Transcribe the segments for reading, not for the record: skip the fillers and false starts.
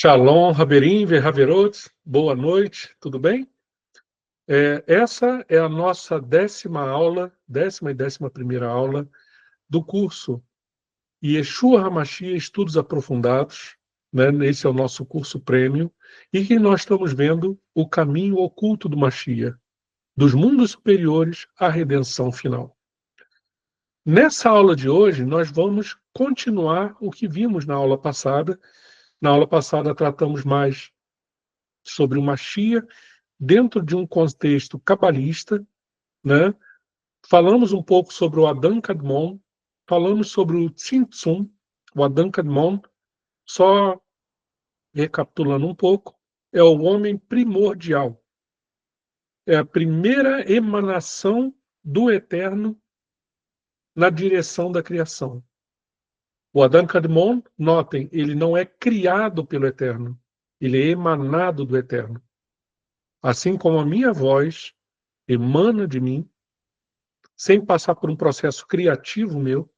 Shalom, Haberim, Verhaverot, boa noite, tudo bem? Essa é a nossa 10ª aula, 10ª e 11ª aula do curso Yeshua HaMashiach Estudos Aprofundados, né? Esse é o nosso curso prêmio, e que nós estamos vendo o caminho oculto do Mashiach, dos mundos superiores à redenção final. Nessa aula de hoje, nós vamos continuar o que vimos na aula passada. Na aula passada tratamos mais sobre o Mashiach dentro de um contexto cabalista, né? Falamos um pouco sobre o Adam Kadmon, falamos sobre o Tzimtzum, o Adam Kadmon, só recapitulando um pouco, é o homem primordial. É a primeira emanação do Eterno na direção da criação. O Adam Kadmon, notem, ele não é criado pelo Eterno, ele é emanado do Eterno. Assim como a minha voz emana de mim, sem passar por um processo criativo meu,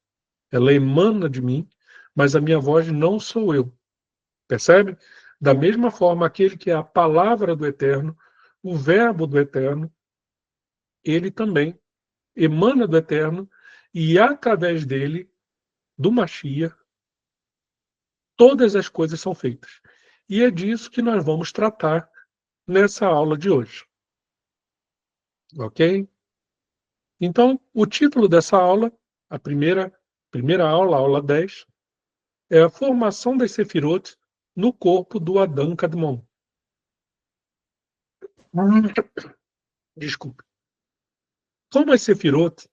ela emana de mim, mas a minha voz não sou eu. Percebe? Da mesma forma, aquele que é a palavra do Eterno, o verbo do Eterno, ele também emana do Eterno e através dele, do Mashiach, todas as coisas são feitas. E é disso que nós vamos tratar nessa aula de hoje. Ok? Então, o título dessa aula, a primeira aula, a aula 10, é a formação das Sefirot no corpo do Adam Kadmon. Desculpe. Como as Sefirot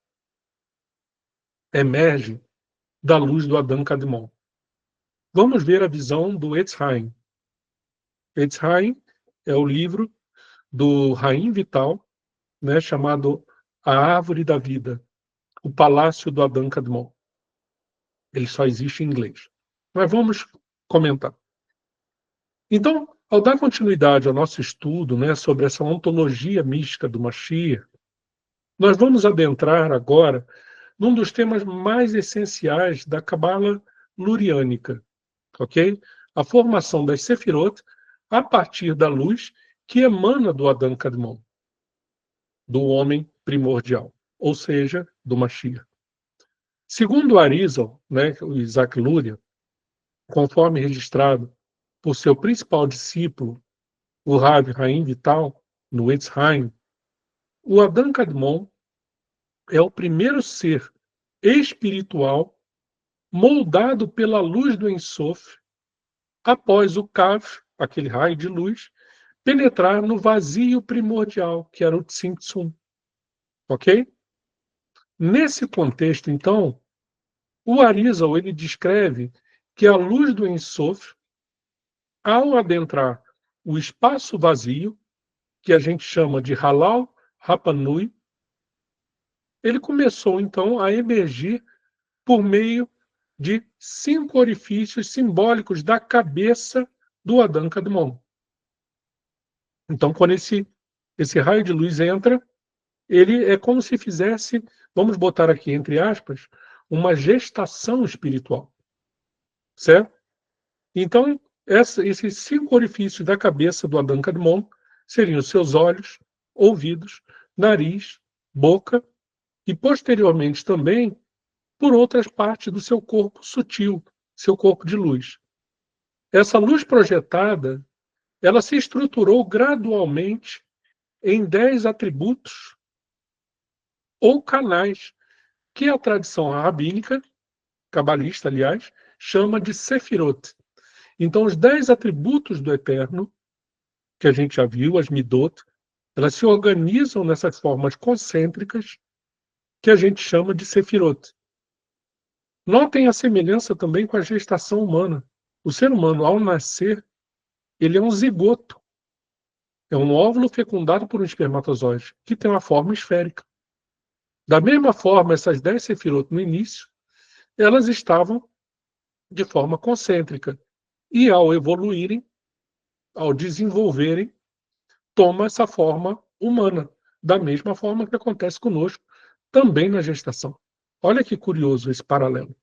emergem da luz do Adam Kadmon? Vamos ver a visão do Etz Haim. Etz Haim é o livro do Haim Vital, né, chamado A Árvore da Vida, o Palácio do Adam Kadmon. Ele só existe em inglês. Mas vamos comentar. Então, ao dar continuidade ao nosso estudo, né, sobre essa ontologia mística do Mashiach, nós vamos adentrar agora num dos temas mais essenciais da Cabala luriânica, ok? A formação das Sefirot a partir da luz que emana do Adam Kadmon, do homem primordial, ou seja, do Mashiach. Segundo o Arizal, né, o Isaac Luria, conforme registrado por seu principal discípulo, o Rav Haim Vital, no Etz Haim, o Adam Kadmon é o primeiro ser espiritual moldado pela luz do Ein Sof após o Kav, aquele raio de luz, penetrar no vazio primordial, que era o Tzimtzum. Ok? Nesse contexto, então, o Arizal ele descreve que a luz do Ein Sof, ao adentrar o espaço vazio, que a gente chama de Halal Rapanui, ele começou, então, a emergir por meio de 5 orifícios simbólicos da cabeça do Adam Kadmon. Então, quando esse raio de luz entra, ele é como se fizesse, vamos botar aqui entre aspas, uma gestação espiritual. Certo? Então, esses 5 orifícios da cabeça do Adam Kadmon seriam os seus olhos, ouvidos, nariz, boca e, posteriormente também, por outras partes do seu corpo sutil, seu corpo de luz. Essa luz projetada, ela se estruturou gradualmente em 10 atributos ou canais que a tradição rabínica, cabalista, aliás, chama de Sefirot. Então, os 10 atributos do Eterno, que a gente já viu, as Midot, elas se organizam nessas formas concêntricas que a gente chama de Sefirot. Notem a semelhança também com a gestação humana. O ser humano, ao nascer, ele é um zigoto. É um óvulo fecundado por um espermatozoide, que tem uma forma esférica. Da mesma forma, essas 10 Sefirot no início, elas estavam de forma concêntrica. E ao evoluírem, ao desenvolverem, toma essa forma humana, da mesma forma que acontece conosco, também na gestação. Olha que curioso esse paralelo.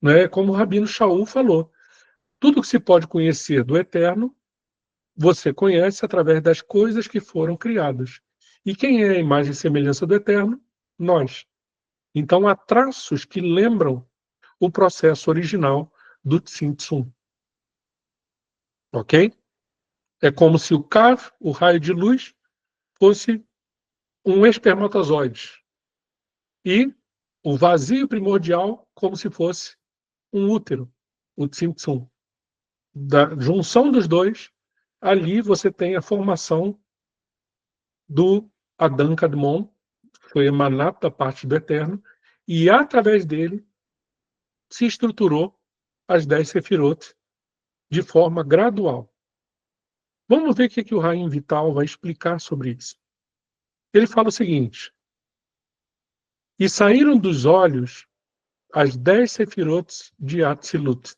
Né? Como o Rabino Shaul falou, Tudo que se pode conhecer do Eterno, você conhece através das coisas que foram criadas. E quem é a imagem e semelhança do Eterno? Nós. Então, há traços que lembram o processo original do Tzimtzum. Ok? É como se o Kav, o raio de luz, fosse um espermatozoide. E o vazio primordial como se fosse um útero, o Tzimtzum. Da junção dos dois, ali você tem a formação do Adão Kadmon, foi emanado da parte do Eterno, e através dele se estruturou as 10 Sefirot de forma gradual. Vamos ver o que o Raim Vital vai explicar sobre isso. Ele fala o seguinte: e saíram dos olhos as 10 Sefirot de Atzilut,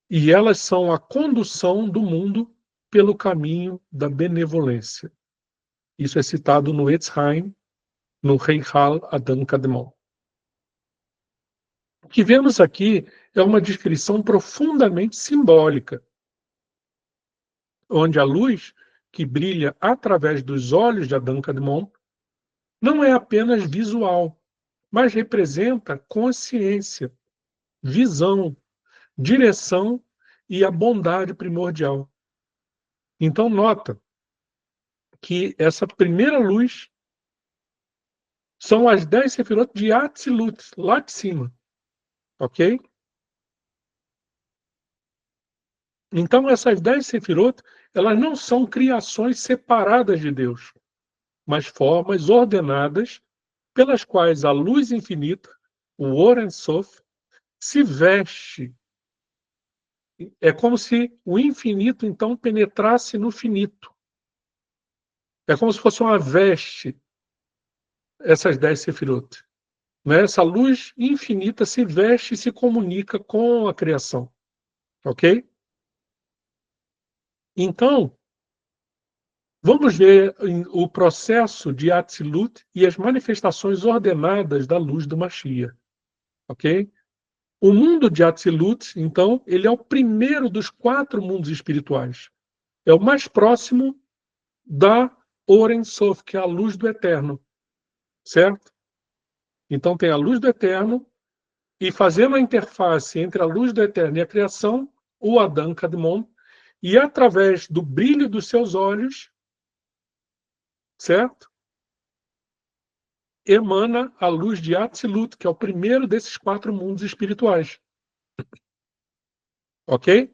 e elas são a condução do mundo pelo caminho da benevolência. Isso é citado no Etz Haim, no Reichal Adam Kadmon. O que vemos aqui é uma descrição profundamente simbólica, onde a luz que brilha através dos olhos de Adam Kadmon não é apenas visual, mas representa consciência, visão, direção e a bondade primordial. Então nota que essa primeira luz são as 10 sefirot de Atzilut, lá de cima. Ok? Então essas 10 sefirot, elas não são criações separadas de Deus, mas formas ordenadas pelas quais a luz infinita, o Or Ein Sof, se veste. É como se o infinito, então, penetrasse no finito. É como se fosse uma veste, essas 10 sefirot. Né? Essa luz infinita se veste e se comunica com a criação. Ok? Então, vamos ver o processo de Atzilut e as manifestações ordenadas da luz do Mashiach. Ok? O mundo de Atzilut, então, ele é o primeiro dos 4 mundos espirituais. É o mais próximo da Or Ein Sof, que é a luz do Eterno. Certo? Então tem a luz do Eterno e fazendo a interface entre a luz do Eterno e a criação, o Adão Kadmon, e através do brilho dos seus olhos, certo? Emana a luz de Atzilut, que é o primeiro desses 4 mundos espirituais. Ok?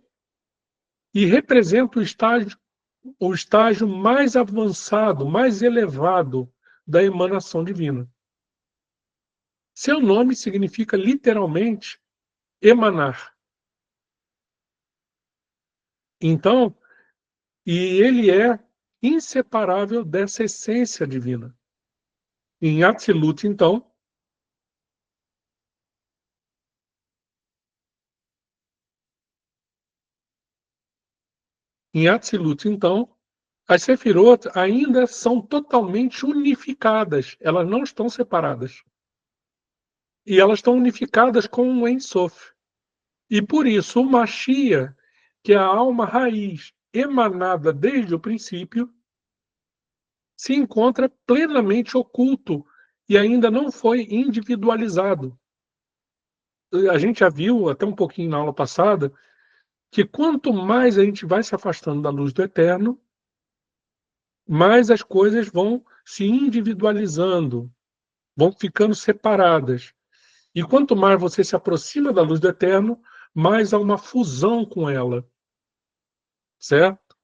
E representa o estágio mais avançado, mais elevado da emanação divina. Seu nome significa literalmente emanar. Então, e ele é inseparável dessa essência divina. Em Atzilut, então, as Sefirot ainda são totalmente unificadas, elas não estão separadas. E elas estão unificadas com o Ein Sof. E por isso o Mashiach, que é a alma raiz emanada desde o princípio, se encontra plenamente oculto e ainda não foi individualizado. A gente já viu até um pouquinho na aula passada que quanto mais a gente vai se afastando da luz do Eterno, mais as coisas vão se individualizando, vão ficando separadas. E quanto mais você se aproxima da luz do Eterno, mais há uma fusão com ela, certo?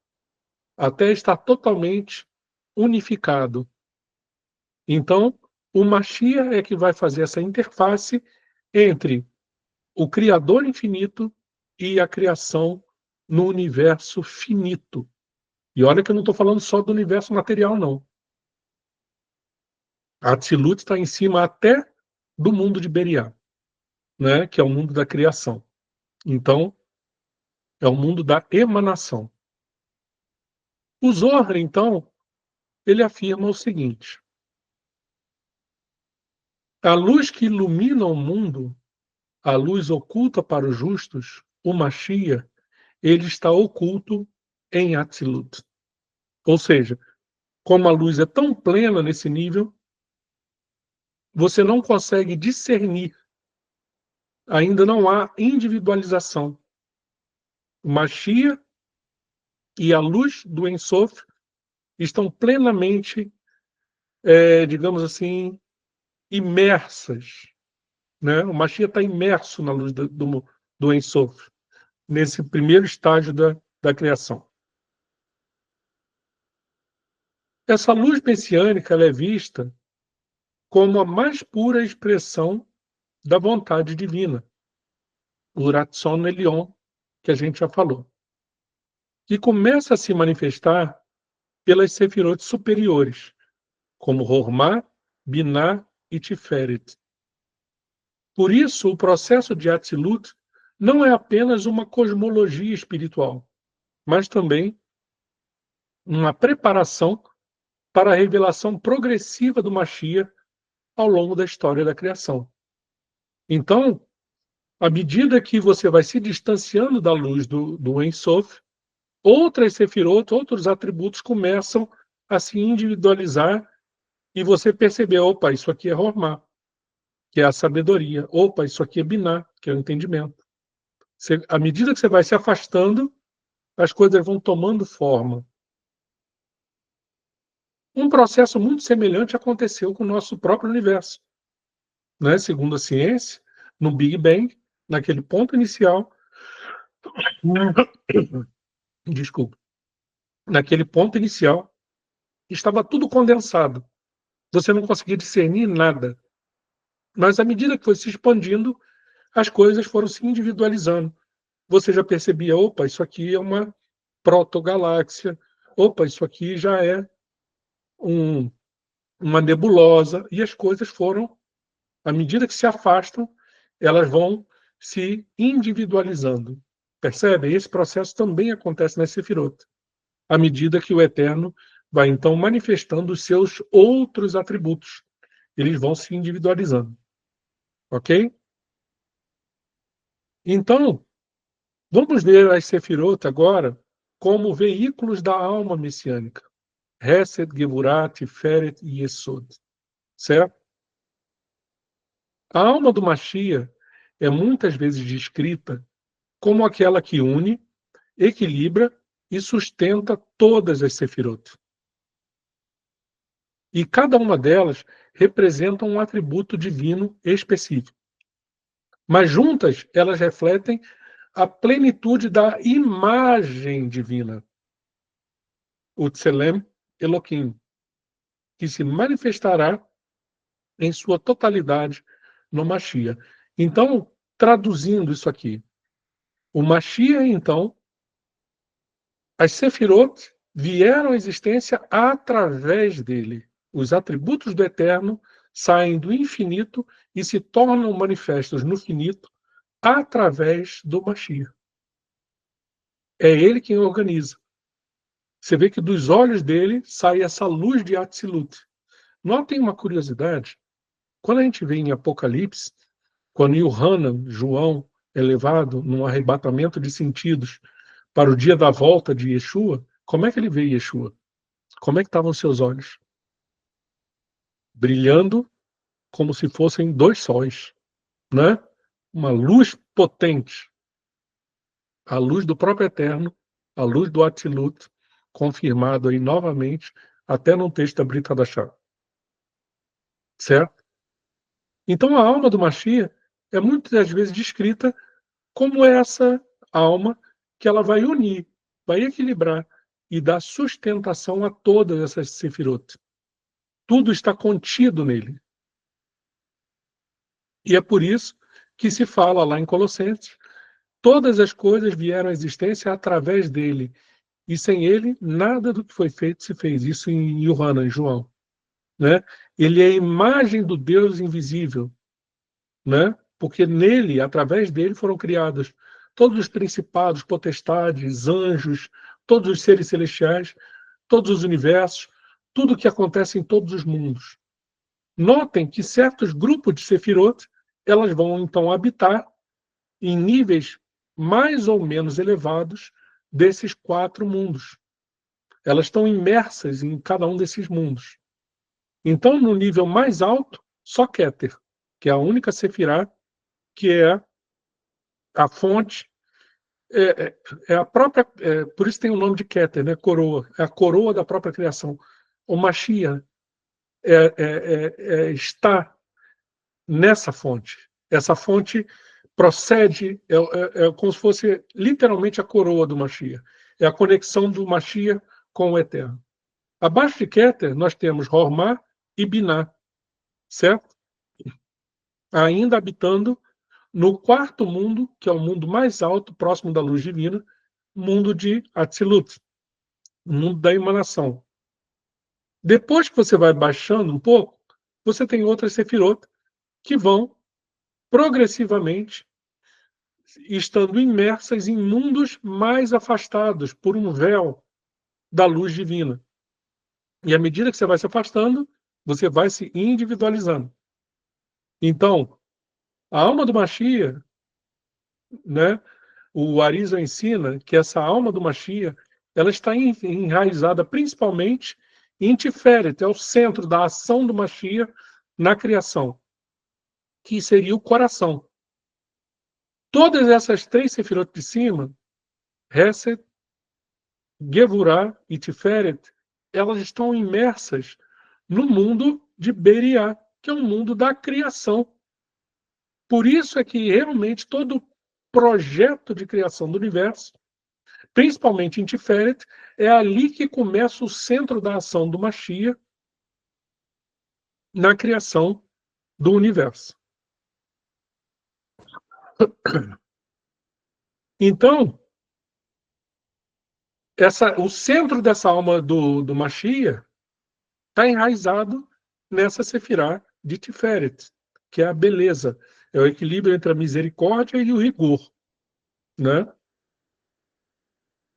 Até estar totalmente unificado. Então, o Mashiach é que vai fazer essa interface entre o Criador infinito e a criação no universo finito. E olha que eu não estou falando só do universo material, não. A Atzilut está em cima até do mundo de Beriá, né? Que é o mundo da criação. Então, é o mundo da emanação. O Zohar, então, ele afirma o seguinte: a luz que ilumina o mundo, a luz oculta para os justos, o Mashiach, ele está oculto em Atzilut. Ou seja, como a luz é tão plena nesse nível, você não consegue discernir. Ainda não há individualização. O Mashiach e a luz do Ein Sof estão plenamente, digamos assim, imersas. Né? O Mashiach está imerso na luz do Ein Sof, nesse primeiro estágio da criação. Essa luz messiânica ela é vista como a mais pura expressão da vontade divina, o Ratzon Elion, que a gente já falou, que começa a se manifestar pelas sefirot superiores, como Hormá, Biná e Tiferet. Por isso, o processo de Atzilut não é apenas uma cosmologia espiritual, mas também uma preparação para a revelação progressiva do Mashiach ao longo da história da criação. Então, à medida que você vai se distanciando da luz do Ein Sof, outras sefirot, outros atributos começam a se individualizar e você perceber, opa, isso aqui é Hormá, que é a sabedoria. Opa, isso aqui é Biná, que é o entendimento. À medida que você vai se afastando, as coisas vão tomando forma. Um processo muito semelhante aconteceu com o nosso próprio universo. Né? Segundo a ciência, no Big Bang, naquele ponto inicial, desculpa, naquele ponto inicial, estava tudo condensado. Você não conseguia discernir nada. Mas à medida que foi se expandindo, as coisas foram se individualizando. Você já percebia, opa, isso aqui é uma protogaláxia, opa, isso aqui já é uma nebulosa, e as coisas foram, à medida que se afastam, elas vão se individualizando. Percebe? Esse processo também acontece na Sefirot, à medida que o Eterno vai, então, manifestando os seus outros atributos. Eles vão se individualizando. Ok? Então, vamos ver as Sefirot agora como veículos da alma messiânica. Hesed, Gevurah, Tiferet e Yesod. Certo? A alma do Mashiach é muitas vezes descrita como aquela que une, equilibra e sustenta todas as Sefirot. E cada uma delas representa um atributo divino específico. Mas juntas, elas refletem a plenitude da imagem divina, o Tselem Elohim, que se manifestará em sua totalidade no Mashiach. Então, traduzindo isso aqui, o Mashiach, então, as Sefirot vieram à existência através dele. Os atributos do Eterno saem do infinito e se tornam manifestos no finito através do Mashiach. É ele quem organiza. Você vê que dos olhos dele sai essa luz de Atzilut. Notem uma curiosidade. Quando a gente vê em Apocalipse, quando Yohanan, João, é levado num arrebatamento de sentidos para o dia da volta de Yeshua, como é que ele vê Yeshua? Como é que estavam os seus olhos? Brilhando como se fossem dois sóis, né? Uma luz potente. A luz do próprio Eterno, a luz do Atzilut, confirmado aí novamente, até num texto da Brit Hadashah. Certo? Então a alma do Mashiach é muitas vezes descrita como essa alma que ela vai unir, vai equilibrar e dar sustentação a todas essas sefirot. Tudo está contido nele. E é por isso que se fala lá em Colossenses, todas as coisas vieram à existência através dele, e sem ele nada do que foi feito se fez. Isso em Yohanan, em João. Né? Ele é a imagem do Deus invisível, né? Porque nele, através dele, foram criados todos os principados, potestades, anjos, todos os seres celestiais, todos os universos, tudo o que acontece em todos os mundos. Notem que certos grupos de sefirot, elas vão então habitar em níveis mais ou menos elevados desses 4 mundos. Elas estão imersas em cada um desses mundos. Então, no nível mais alto, só Keter, que é a única Sefirá, que é a fonte, é a própria, por isso tem o nome de Keter, né? Coroa, é a coroa da própria criação. O Mashiach está nessa fonte. Essa fonte procede, é como se fosse literalmente a coroa do Mashiach. É a conexão do Mashiach com o Eterno. Abaixo de Keter, nós temos Hormá e Biná, certo? Ainda habitando no 4º mundo, que é o mundo mais alto, próximo da luz divina, mundo de Atzilut, mundo da emanação. Depois que você vai baixando um pouco, você tem outras Sefirot que vão progressivamente estando imersas em mundos mais afastados por um véu da luz divina. E à medida que você vai se afastando, você vai se individualizando. Então, a alma do Mashiach, né, o Arizal ensina que essa alma do Mashiach, ela está enraizada principalmente em Tiferet, é o centro da ação do Mashiach na criação, que seria o coração. Todas essas 3 sefirot de cima, Hesed, Gevurah e Tiferet, elas estão imersas no mundo de Beriá, que é um mundo da criação. Por isso é que realmente todo projeto de criação do universo, principalmente em Tiferet, é ali que começa o centro da ação do Mashiach na criação do universo. Então, o centro dessa alma do Mashiach está enraizado nessa Sefirá de Tiferet, que é a beleza, é o equilíbrio entre a misericórdia e o rigor, né?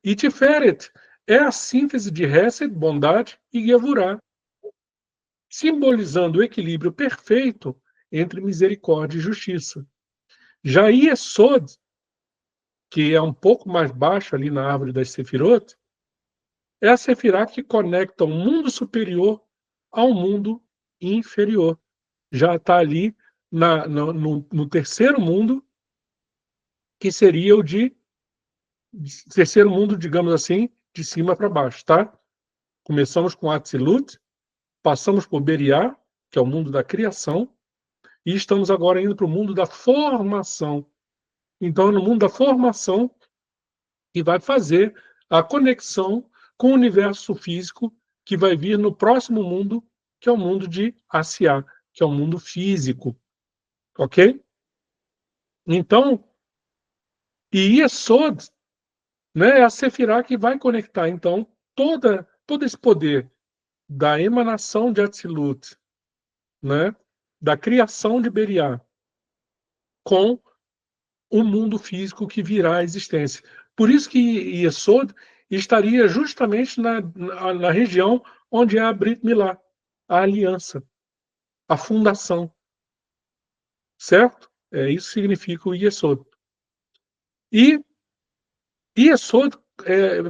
E Tiferet é a síntese de Hesed, bondade, e Gevurah, simbolizando o equilíbrio perfeito entre misericórdia e justiça. Já Yesod, que é um pouco mais baixo ali na árvore das Sefirot, é a Sefirá que conecta o mundo superior ao mundo inferior. Já está ali no 3º mundo, que seria o de 3º mundo, digamos assim, de cima para baixo, tá? Começamos com Atzilut, passamos por Beriá, que é o mundo da criação, e estamos agora indo para o mundo da formação. Então, é no mundo da formação que vai fazer a conexão com o universo físico que vai vir no próximo mundo, que é o mundo de Asiá, que é o mundo físico. Ok? Então, e Yesod, né, é a Sefirá que vai conectar, então, todo esse poder da emanação de Atzilut, né, da criação de Beriá, com o mundo físico que virá à existência. Por isso que Yesod estaria justamente na região onde é a Brit Milá, a aliança, a fundação. Certo? Isso significa o Yesod. E Yesod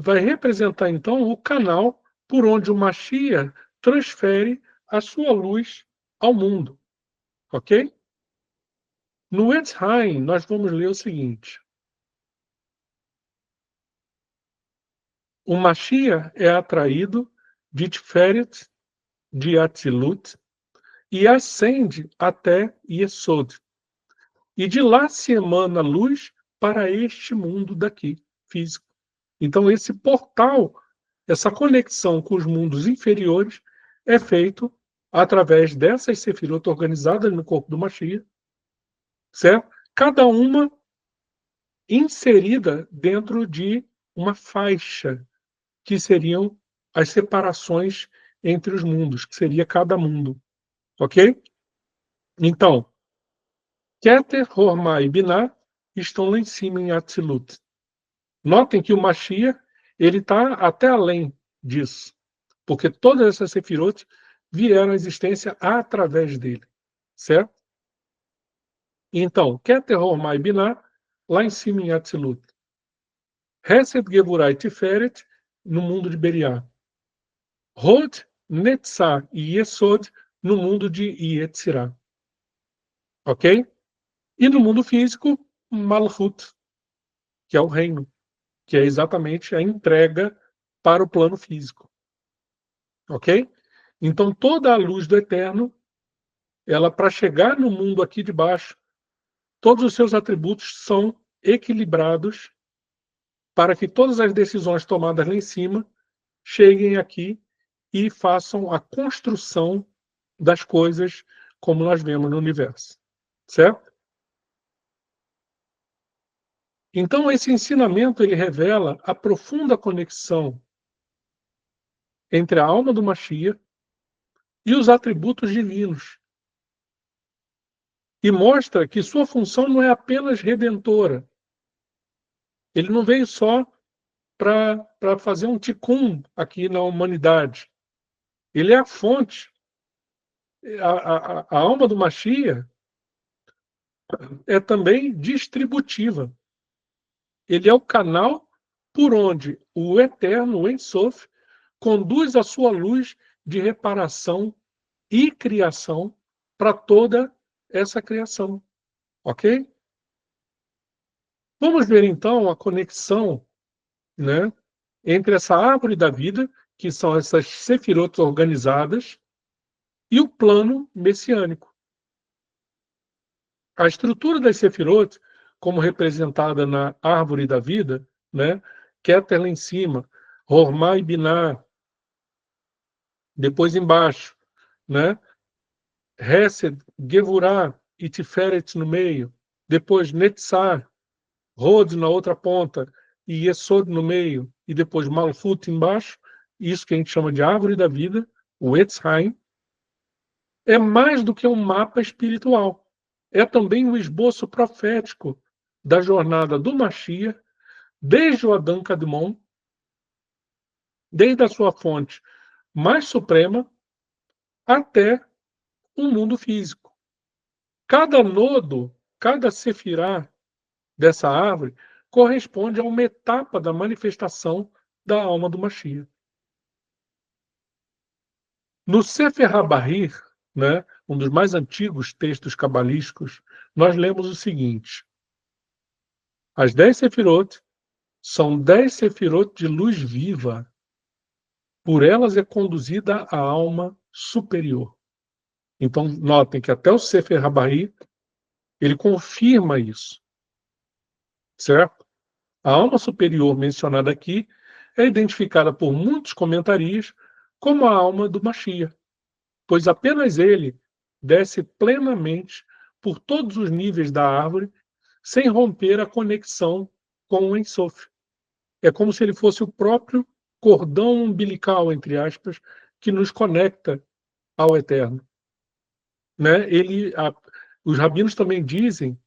vai representar, então, o canal por onde o Mashiach transfere a sua luz ao mundo. Ok? No Etz Haim, nós vamos ler o seguinte. O Mashiach é atraído de Tiferet, de Atzilut, e ascende até Yesod. E de lá se emana luz para este mundo daqui, físico. Então, esse portal, essa conexão com os mundos inferiores, é feito através dessas sefirot organizadas no corpo do Mashiach, certo? Cada uma inserida dentro de uma faixa, que seriam as separações entre os mundos, que seria cada mundo. Ok? Então, Keter, Hormá e Biná estão lá em cima em Atzilut. Notem que o Mashiach ele está até além disso, porque todas essas sefirot vieram à existência através dele, certo? Então, Keter, Hormá e Biná lá em cima em Atzilut. Hesed, Gevurah e Tiferet, no mundo de Beriá. Hod, Netzah e Yesod, no mundo de Yetzirah. Ok? E no mundo físico, Malchut, que é o reino, que é exatamente a entrega para o plano físico. Ok? Então, toda a luz do Eterno, ela, para chegar no mundo aqui de baixo, todos os seus atributos são equilibrados para que todas as decisões tomadas lá em cima cheguem aqui e façam a construção das coisas como nós vemos no universo. Certo? Então, esse ensinamento ele revela a profunda conexão entre a alma do Mashiach e os atributos divinos. E mostra que sua função não é apenas redentora. Ele não veio só para fazer um tikkun aqui na humanidade. Ele é a fonte. A alma do Mashiach é também distributiva. Ele é o canal por onde o Eterno, o Ein Sof, conduz a sua luz de reparação e criação para toda essa criação. Ok? Vamos ver então a conexão, né, entre essa árvore da vida, que são essas sefirot organizadas, e o plano messiânico. A estrutura das sefirot, como representada na árvore da vida, né, Keter lá em cima, Hormá e Biná, depois embaixo, né, Hesed, Gevurah e Tiferet no meio, depois Netzar, Hod na outra ponta e Yesod no meio, e depois Malchut embaixo, isso que a gente chama de árvore da vida, o Etz Haim, é mais do que um mapa espiritual. É também um esboço profético da jornada do Mashiach, desde o Adão Kadmon, desde a sua fonte mais suprema, até o mundo físico. Cada nodo, cada sefirá dessa árvore corresponde a uma etapa da manifestação da alma do Mashiach. No Sefer HaBahir, né, um dos mais antigos textos cabalísticos, nós lemos o seguinte: as 10 sefirot são 10 sefirot de luz viva. Por elas é conduzida a alma superior. Então, notem que até o Sefer HaBahir, ele confirma isso. Certo? A alma superior mencionada aqui é identificada por muitos comentaristas como a alma do Mashiach, pois apenas ele desce plenamente por todos os níveis da árvore, sem romper a conexão com o Ein Sof. É como se ele fosse o próprio cordão umbilical, entre aspas, que nos conecta ao Eterno. Né? Os rabinos também dizem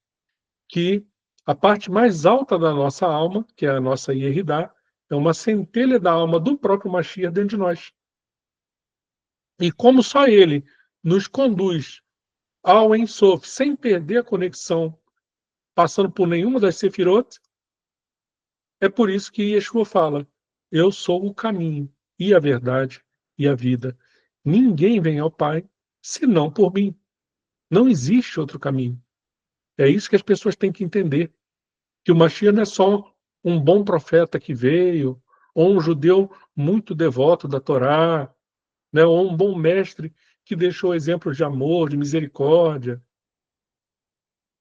que a parte mais alta da nossa alma, que é a nossa Yeridá, é uma centelha da alma do próprio Mashiach dentro de nós. E como só ele nos conduz ao Ein Sof sem perder a conexão, passando por nenhuma das sefirot, é por isso que Yeshua fala: eu sou o caminho, e a verdade, e a vida. Ninguém vem ao Pai senão por mim. Não existe outro caminho. É isso que as pessoas têm que entender. Que o Mashiach não é só um bom profeta que veio, ou um judeu muito devoto da Torá, né, ou um bom mestre que deixou exemplos de amor, de misericórdia.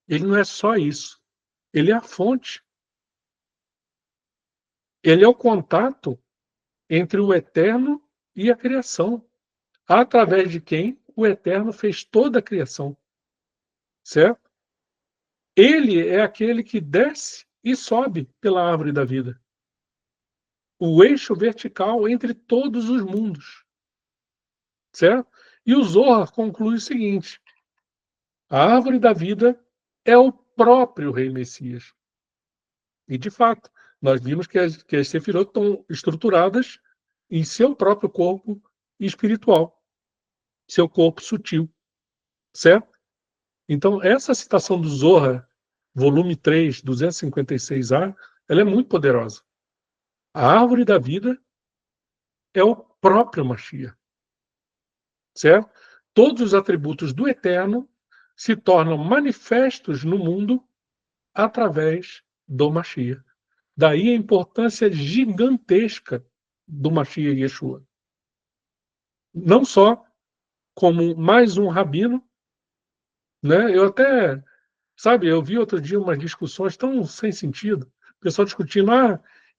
Ele não é só isso. Ele é a fonte. Ele é o contato entre o eterno e a criação, através de quem o eterno fez toda a criação. Certo? Ele é aquele que desce e sobe pela árvore da vida. O eixo vertical entre todos os mundos. Certo? E o Zohar conclui o seguinte: a árvore da vida é o próprio Rei Messias. E, de fato, nós vimos que as sefirot estão estruturadas em seu próprio corpo espiritual, seu corpo sutil. Certo? Então, essa citação do Zohar volume 3, 256A, ela é muito poderosa. A árvore da vida é o próprio Mashiach, certo? Todos os atributos do Eterno se tornam manifestos no mundo através do Mashiach. Daí a importância gigantesca do Mashiach Yeshua. Não só como mais um rabino, né? Eu até, sabe, eu vi outro dia umas discussões tão sem sentido, o pessoal discutindo,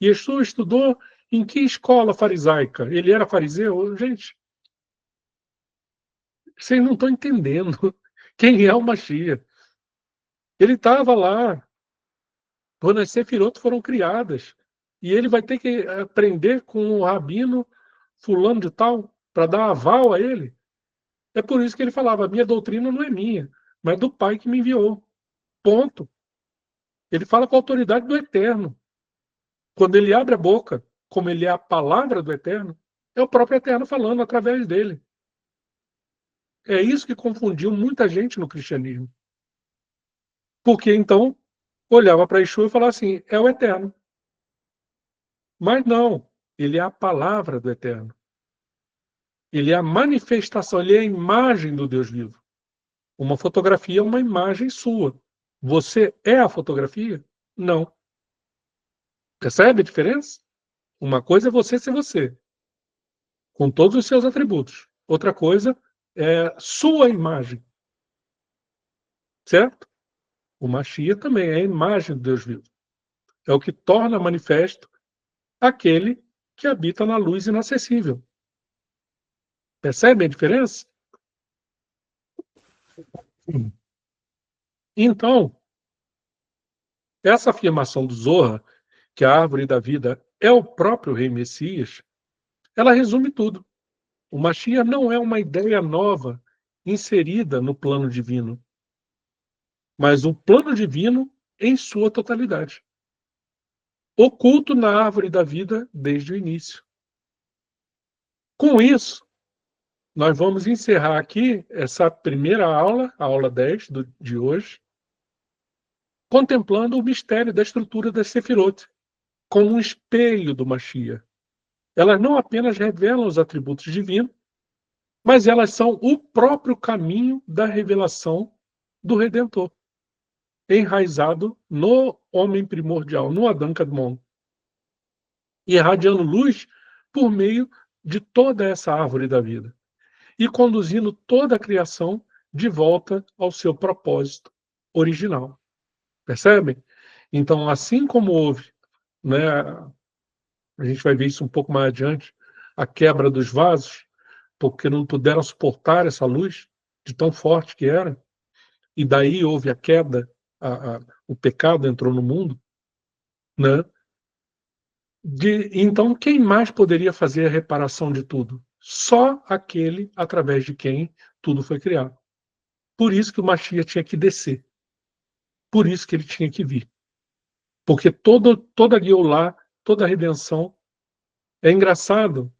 Yeshua estudou em que escola farisaica? Ele era fariseu? Gente, vocês não estão entendendo quem é o Mashiach. Ele estava lá quando as Sefirot foram criadas. E ele vai ter que aprender com o rabino fulano de tal para dar aval a ele. É por isso que ele falava, a minha doutrina não é minha, mas do Pai que me enviou. Ponto. Ele fala com a autoridade do Eterno. Quando ele abre a boca, como ele é a palavra do Eterno, é o próprio Eterno falando através dele. É isso que confundiu muita gente no cristianismo. Porque então olhava para Yeshua e falava assim, é o Eterno. Mas não, ele é a palavra do Eterno. Ele é a manifestação, ele é a imagem do Deus vivo. Uma fotografia é uma imagem sua. Você é a fotografia? Não. Percebe a diferença? Uma coisa é você ser você, com todos os seus atributos. Outra coisa é sua imagem. Certo? O Mashiach também é a imagem do Deus vivo. É o que torna manifesto aquele que habita na luz inacessível. Percebe a diferença? Então, essa afirmação do Zohar, que a árvore da vida é o próprio Rei Messias, ela resume tudo. O Mashiach não é uma ideia nova inserida no plano divino, mas um plano divino em sua totalidade, oculto na árvore da vida desde o início. Com isso, nós vamos encerrar aqui essa primeira aula, a aula 10 de hoje, contemplando o mistério da estrutura das Sefirot, como um espelho do Mashiach. Elas não apenas revelam os atributos divinos, mas elas são o próprio caminho da revelação do Redentor, enraizado no homem primordial, no Adão Kadmon, e irradiando luz por meio de toda essa árvore da vida, e conduzindo toda a criação de volta ao seu propósito original. Percebem? Então, assim como houve, né, a gente vai ver isso um pouco mais adiante, a quebra dos vasos, porque não puderam suportar essa luz de tão forte que era, e daí houve a queda, o pecado entrou no mundo, né? Então, quem mais poderia fazer a reparação de tudo? Só aquele através de quem tudo foi criado. Por isso que o Mashiach tinha que descer. Por isso que ele tinha que vir. Porque toda a Geulah, toda a redenção, é engraçado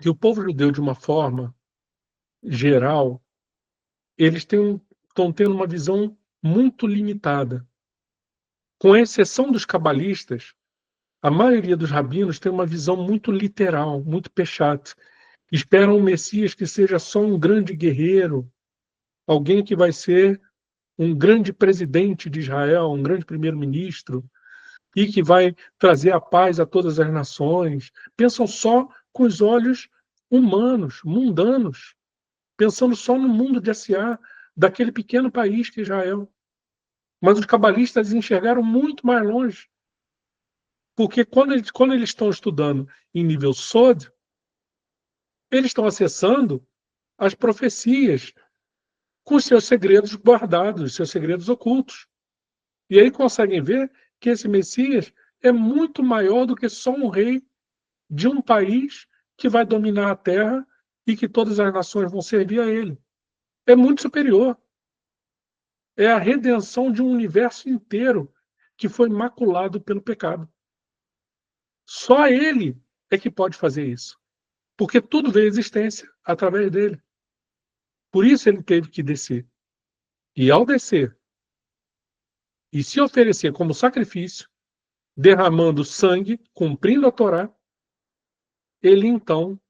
que o povo judeu, de uma forma geral, eles estão tendo uma visão muito limitada. Com exceção dos cabalistas, a maioria dos rabinos tem uma visão muito literal, muito pechat. Esperam um Messias que seja só um grande guerreiro, alguém que vai ser um grande presidente de Israel, um grande primeiro-ministro, e que vai trazer a paz a todas as nações. Pensam só com os olhos humanos, mundanos, pensando só no mundo de Asiá, daquele pequeno país que é Israel. Mas os cabalistas enxergaram muito mais longe. Porque quando eles estão estudando em nível Sod, eles estão acessando as profecias com seus segredos guardados, seus segredos ocultos. E aí conseguem ver que esse Messias é muito maior do que só um rei de um país que vai dominar a terra e que todas as nações vão servir a ele. É muito superior. É a redenção de um universo inteiro que foi maculado pelo pecado. Só ele é que pode fazer isso. Porque tudo veio à existência através dele. Por isso ele teve que descer. E ao descer, e se oferecer como sacrifício, derramando sangue, cumprindo a Torá, ele então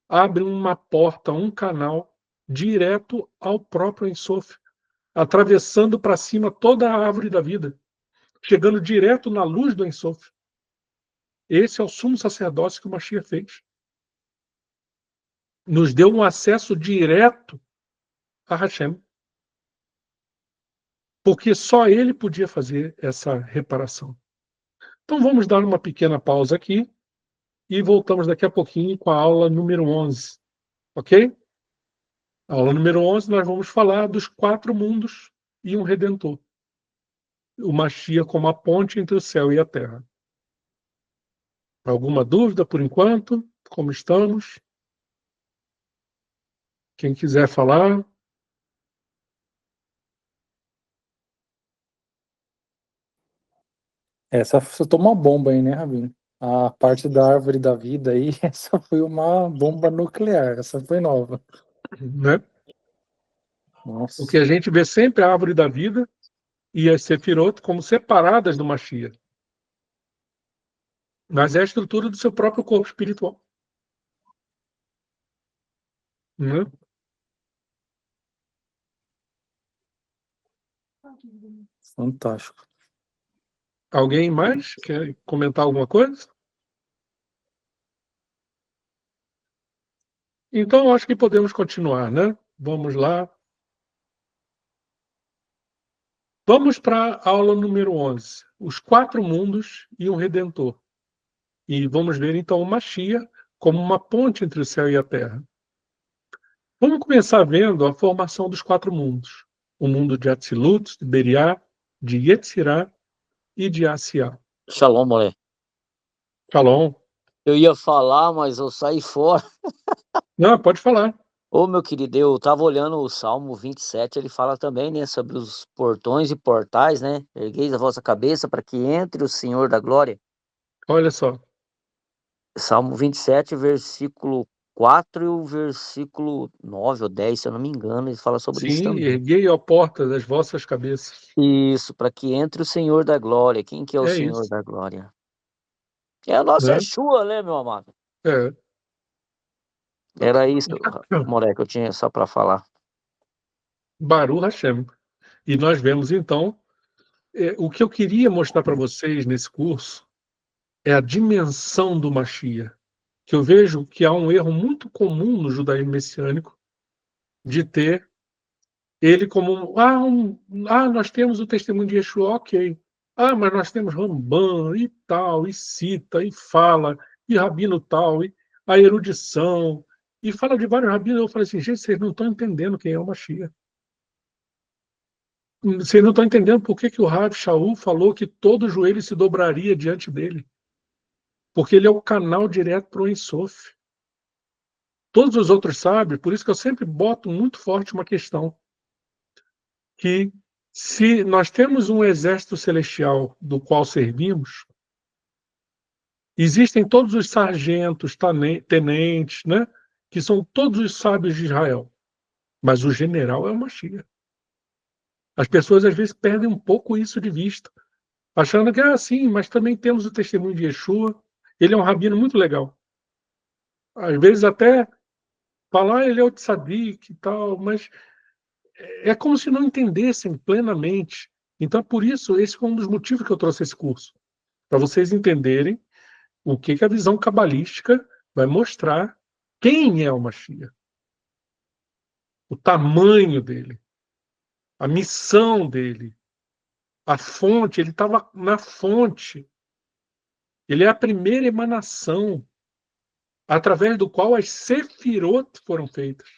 abre uma porta, um canal direto ao próprio Ein Sof, atravessando para cima toda a árvore da vida, chegando direto na luz do Ein Sof. Esse é o sumo sacerdócio que o Mashiach fez. Nos deu um acesso direto a Hashem, porque só ele podia fazer essa reparação. Então vamos dar uma pequena pausa aqui e voltamos daqui a pouquinho com a aula número 11, ok? A aula número 11 nós vamos falar dos 4 mundos e um Redentor. O Mashiach como a ponte entre o céu e a terra. Alguma dúvida por enquanto? Como estamos? Quem quiser falar? Essa você tomou uma bomba aí, né, Rabino? A parte da árvore da vida aí, essa foi uma bomba nuclear, essa foi nova. Né? Nossa. Porque a gente vê sempre a árvore da vida e as Sefirot como separadas do Mashiach. Mas é a estrutura do seu próprio corpo espiritual. Né? Fantástico. Alguém mais quer comentar alguma coisa? Então, acho que podemos continuar, né? Vamos lá. Vamos para a aula número 11. Os 4 mundos e um Redentor. E vamos ver, então, o Mashiach como uma ponte entre o céu e a terra. Vamos começar vendo a formação dos 4 mundos. O mundo de Atzilut, de Beriá, de Yetzirá e de Asiá. Shalom, moleque. Shalom. Eu ia falar, mas eu saí fora. Não, pode falar. Ô, meu querido, eu tava olhando o Salmo 27, ele fala também, né, sobre os portões e portais, né? Ergueis a vossa cabeça para que entre o Senhor da glória. Olha só. Salmo 27, versículo 4 e o versículo 9 ou 10, se eu não me engano, ele fala sobre isso Sim, também. erguei a porta das vossas cabeças. Isso, para que entre o Senhor da glória. Quem que é o É Senhor isso. da glória? É a nossa Né? Yeshua, né, meu amado? É. Era isso, moleque, eu tinha só para falar. Baruch Hashem. E nós vemos, então, o que eu queria mostrar para vocês nesse curso é a dimensão do Mashiach. Que eu vejo que há um erro muito comum no judaísmo messiânico de ter ele como nós temos o testemunho de Yeshua, ok. Mas nós temos Ramban e tal, e cita, e fala, e rabino tal, e a erudição, e fala de vários rabinos. Eu falei assim, gente, vocês não estão entendendo quem é o Mashiach. Vocês não estão entendendo por que o Rav Shaul falou que todo joelho se dobraria diante dele. Porque ele é o canal direto para o Ein Sof. Todos os outros sabem, por isso que eu sempre boto muito forte uma questão. Que se nós temos um exército celestial do qual servimos, existem todos os sargentos, tenentes, né? Que são todos os sábios de Israel. Mas o general é o Mashiach. As pessoas às vezes perdem um pouco isso de vista, achando que é assim, mas também temos o testemunho de Yeshua. Ele é um rabino muito legal. Às vezes até falar ele é o tzadik e tal, mas é como se não entendessem plenamente. Então, por isso, esse foi um dos motivos que eu trouxe esse curso. Para vocês entenderem o que a visão cabalística vai mostrar quem é o Mashiach. O tamanho dele. A missão dele. A fonte. Ele estava na fonte. Ele é a primeira emanação através do qual as sefirot foram feitas.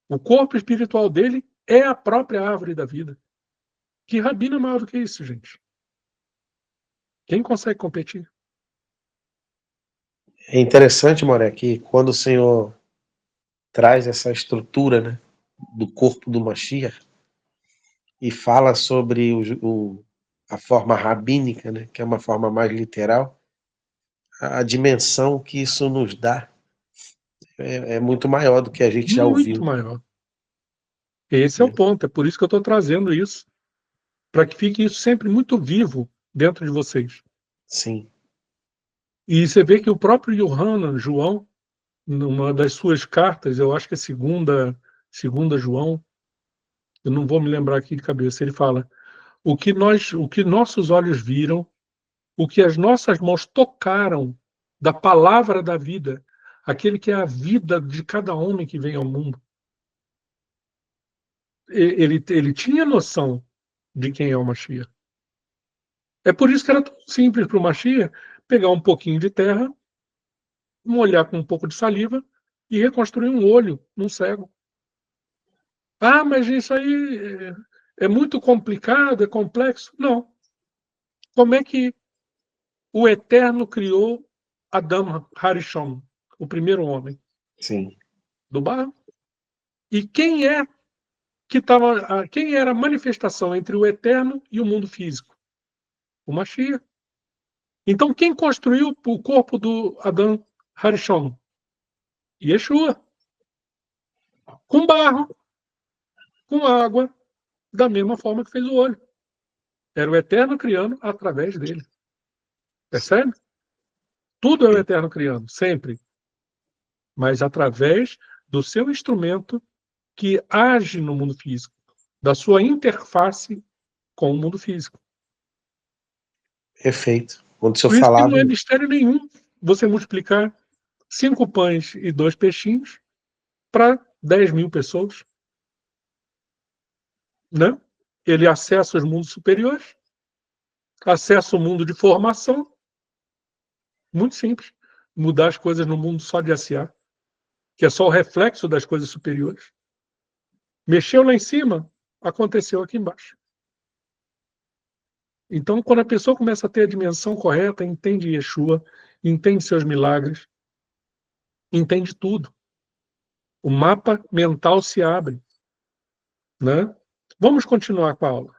O corpo espiritual dele é a própria árvore da vida. Que rabino é maior do que isso, gente? Quem consegue competir? É interessante, Moré, que quando o Senhor traz essa estrutura, né, do corpo do Mashiach e fala sobre a forma rabínica, né, que é uma forma mais literal, a dimensão que isso nos dá é muito maior do que a gente já Muito ouviu. maior. Esse é o ponto. É por isso que eu estou trazendo isso. para que fique isso sempre muito vivo dentro de vocês. Sim. E você vê que o próprio João, numa das suas cartas, eu acho que é segunda João, eu não vou me lembrar aqui de cabeça, ele fala: o que nossos olhos viram, o que as nossas mãos tocaram da palavra da vida, aquele que é a vida de cada homem que vem ao mundo. Ele tinha noção de quem é o Mashiach. É por isso que era tão simples para o Mashiach pegar um pouquinho de terra, molhar com um pouco de saliva e reconstruir um olho num cego. Ah, mas isso aí é muito complicado, é complexo. Não. Como é que o Eterno criou Adam Harishon, o primeiro homem? Sim. Do barro. E quem era a manifestação entre o Eterno e o mundo físico? O Mashiach. Então, quem construiu o corpo do Adam Harishon? Yeshua. Com barro, com água, da mesma forma que fez o olho. Era o Eterno criando através dele. Percebe? Tudo é o Eterno criando, sempre. Mas através do seu instrumento que age no mundo físico, da sua interface com o mundo físico. Perfeito. Quando o senhor Por isso que falava. não é mistério nenhum você multiplicar 5 pães e 2 peixinhos para 10.000 pessoas. Né? Ele acessa os mundos superiores, acessa o mundo de formação. Muito simples. Mudar as coisas no mundo só de SA, que é só o reflexo das coisas superiores. Mexeu lá em cima, aconteceu aqui embaixo. Então, quando a pessoa começa a ter a dimensão correta, entende Yeshua, entende seus milagres, entende tudo. O mapa mental se abre. Né? Vamos continuar com a aula.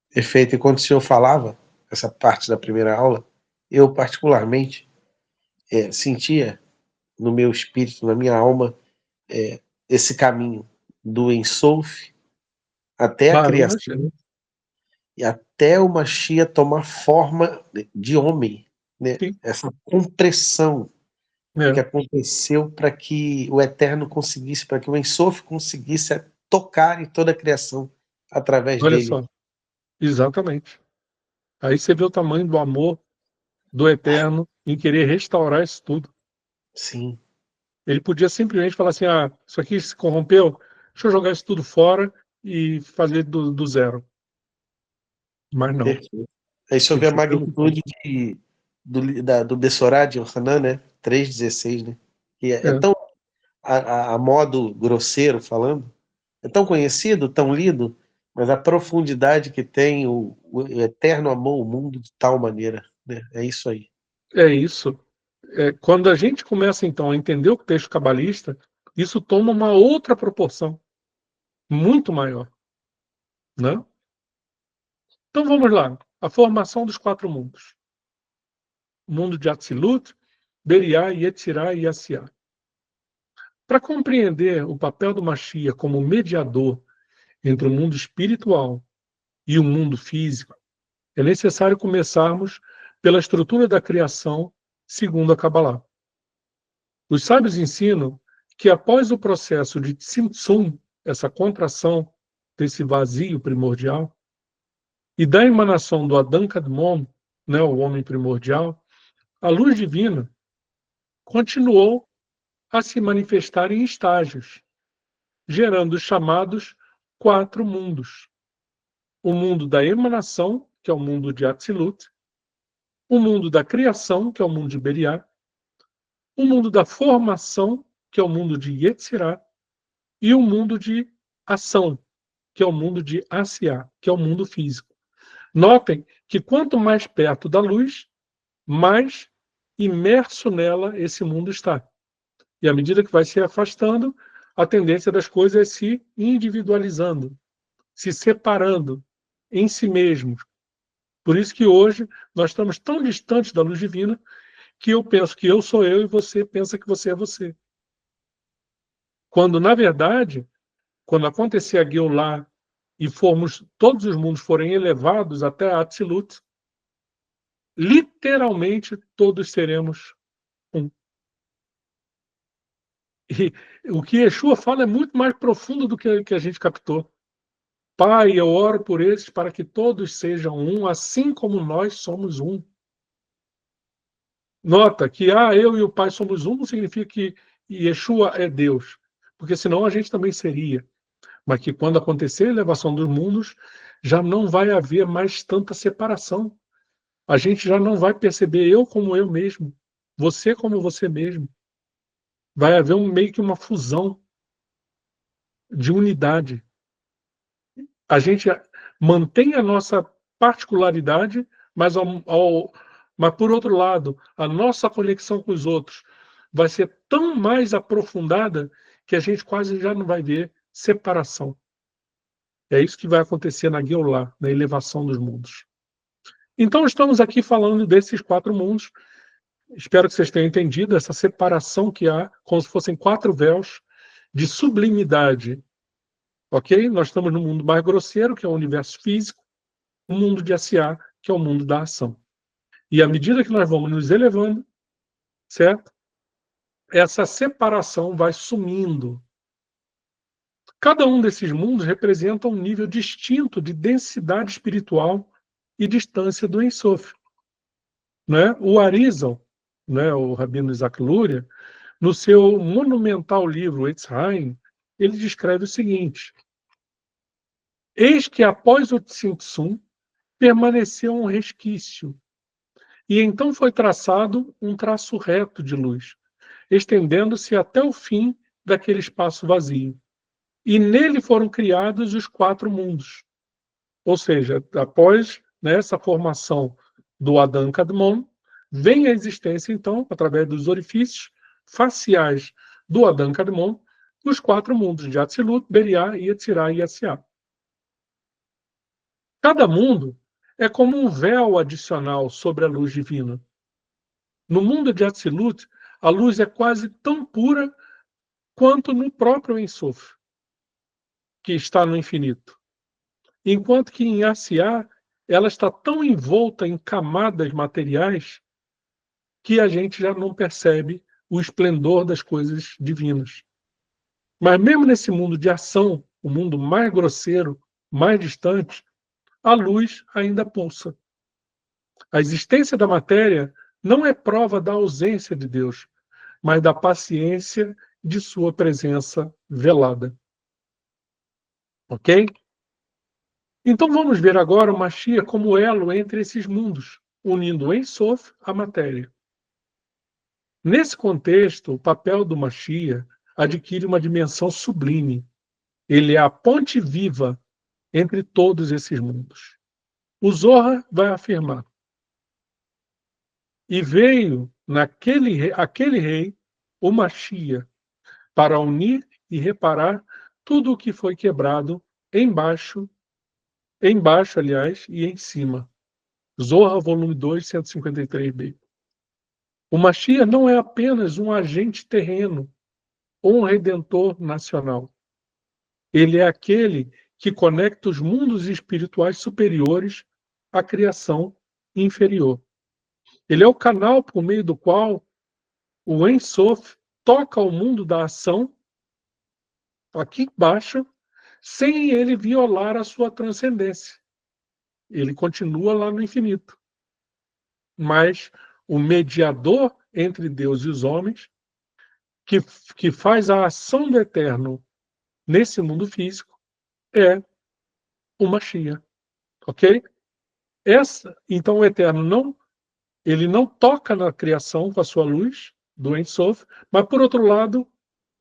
Perfeito. E quando o senhor falava, essa parte da primeira aula, eu particularmente sentia no meu espírito, na minha alma, esse caminho do Ensof até a Baruch criação Hashem. e até o Mashiach tomar forma de homem. Né? Sim. Essa compressão que É. aconteceu para que o Eterno conseguisse, para que o Ensof conseguisse tocar em toda a criação através Olha dele. só. Exatamente. Aí você vê o tamanho do amor do Eterno em querer restaurar isso tudo. Sim. Ele podia simplesmente falar assim: ah, isso aqui se corrompeu, deixa eu jogar isso tudo fora e fazer do zero. Mas não. Perfeito. Aí só Ele vê a se preocupou. magnitude do Bessorá de Yohanan, né? 3,16, né? Que é É, tão, a modo grosseiro falando, é tão conhecido, tão lido, mas a profundidade que tem, o Eterno amou o mundo de tal maneira. Né? É isso aí. é isso. Quando a gente começa, então, a entender o texto cabalista, isso toma uma outra proporção, muito maior. Né? Então vamos lá. A formação dos 4 mundos. O mundo de Atzilut, Beriá, Yetzirá e Asiá. Para compreender o papel do Mashiach como mediador entre o mundo espiritual e o mundo físico, é necessário começarmos pela estrutura da criação segundo a Kabbalah. Os sábios ensinam que após o processo de Tzimtzum, essa contração desse vazio primordial, e da emanação do Adam Kadmon, né, o homem primordial, a luz divina continuou a se manifestar em estágios, gerando os chamados 4 mundos. O mundo da emanação, que é o mundo de Atzilut, o mundo da criação, que é o mundo de Beriá, o mundo da formação, que é o mundo de Yetzirá, e o mundo de ação, que é o mundo de Asiá, que é o mundo físico. Notem que quanto mais perto da luz, mais imerso nela esse mundo está. E à medida que vai se afastando, a tendência das coisas é se individualizando, se separando em si mesmos. Por isso que hoje nós estamos tão distantes da luz divina que eu penso que eu sou eu e você pensa que você é você. Quando, na verdade, quando acontecer a Geulah e todos os mundos forem elevados até a Atzilut, literalmente todos seremos um. E o que Yeshua fala é muito mais profundo do que a gente captou. Pai, eu oro por esses para que todos sejam um, assim como nós somos um. Nota que eu e o Pai somos um não significa que Yeshua é Deus, porque senão a gente também seria. Mas que quando acontecer a elevação dos mundos, já não vai haver mais tanta separação. A gente já não vai perceber eu como eu mesmo, você como você mesmo. Vai haver meio que uma fusão de unidade. A gente mantém a nossa particularidade, mas por outro lado, a nossa conexão com os outros vai ser tão mais aprofundada que a gente quase já não vai ver separação. É isso que vai acontecer na Geulah, na elevação dos mundos. Então, estamos aqui falando desses 4 mundos. Espero que vocês tenham entendido essa separação que há, como se fossem 4 véus de sublimidade. Ok? Nós estamos no mundo mais grosseiro, que é o universo físico, o mundo de Asiá, que é o mundo da ação. E à medida que nós vamos nos elevando, certo? Essa separação vai sumindo. Cada um desses mundos representa um nível distinto de densidade espiritual e distância do Ein Sof. Né? O Arizal, né, o Rabino Isaac Luria, no seu monumental livro Etz Haim, ele descreve o seguinte: eis que após o Tzimtzum permaneceu um resquício, e então foi traçado um traço reto de luz, estendendo-se até o fim daquele espaço vazio. E nele foram criados os 4 mundos. Ou seja, após essa formação do Adam Kadmon, vem a existência, então, através dos orifícios faciais do Adam Kadmon, os 4 mundos de Atzilut, Beriá, Yetzirá e Asiá. Cada mundo é como um véu adicional sobre a luz divina. No mundo de Atzilut, a luz é quase tão pura quanto no próprio Ein Sof, que está no infinito. Enquanto que em Asiá, ela está tão envolta em camadas materiais que a gente já não percebe o esplendor das coisas divinas. Mas mesmo nesse mundo de ação, o mundo mais grosseiro, mais distante, a luz ainda pulsa. A existência da matéria não é prova da ausência de Deus, mas da paciência de sua presença velada. Ok? Então vamos ver agora o Mashiach como elo entre esses mundos, unindo o Ein Sof à matéria. Nesse contexto, o papel do Mashiach adquire uma dimensão sublime. Ele é a ponte viva entre todos esses mundos. O Zohar vai afirmar: e veio aquele rei, o Mashiach, para unir e reparar tudo o que foi quebrado embaixo, aliás, e em cima. Zohar, volume 2, 153b. O Mashiach não é apenas um agente terreno ou um redentor nacional. Ele é aquele que conecta os mundos espirituais superiores à criação inferior. Ele é o canal por meio do qual o Ein Sof toca o mundo da ação aqui embaixo, sem ele violar a sua transcendência. Ele continua lá no infinito. Mas o mediador entre Deus e os homens, que faz a ação do eterno nesse mundo físico, é o Mashiach. Ok? Então o eterno ele não toca na criação com a sua luz, do Ein Sof, mas por outro lado,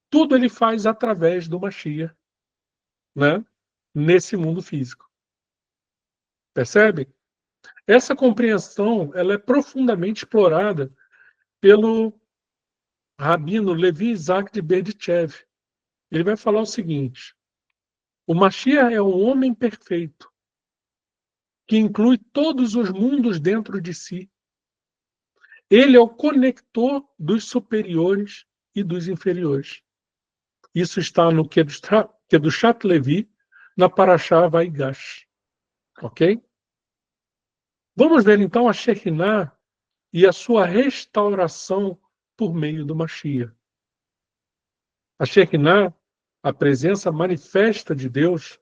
tudo ele faz através do Mashiach, né? Nesse mundo físico. Percebe? Essa compreensão ela é profundamente explorada pelo Rabino Levi Isaac de Berdichev. Ele vai falar o seguinte: o Mashiach é um homem perfeito, que inclui todos os mundos dentro de si. Ele é o conector dos superiores e dos inferiores. Isso está no Kedushat Levi, na Parashá Vaigash. Ok? Vamos ver então a Shekinah e a sua restauração por meio do Mashiach. A Shekinah, a presença manifesta de Deus,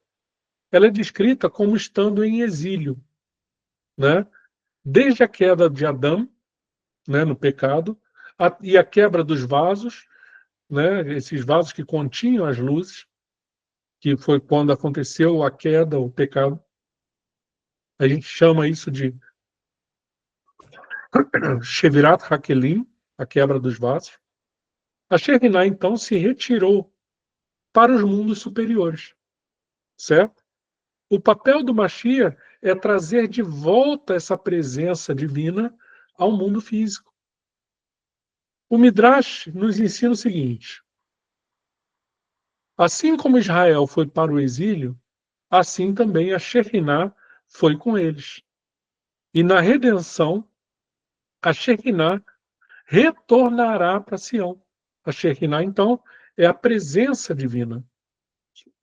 ela é descrita como estando em exílio, né? Desde a queda de Adão, né, no pecado, e a quebra dos vasos, né, esses vasos que continham as luzes, que foi quando aconteceu a queda, o pecado. A gente chama isso de Shevirat Hakelim, a quebra dos vasos. A Shekinah, então, se retirou para os mundos superiores, certo? O papel do Mashiach é trazer de volta essa presença divina ao mundo físico. O Midrash nos ensina o seguinte: assim como Israel foi para o exílio, assim também a Shekinah foi com eles. E na redenção, a Shekinah retornará para Sião. A Shekinah, então, é a presença divina.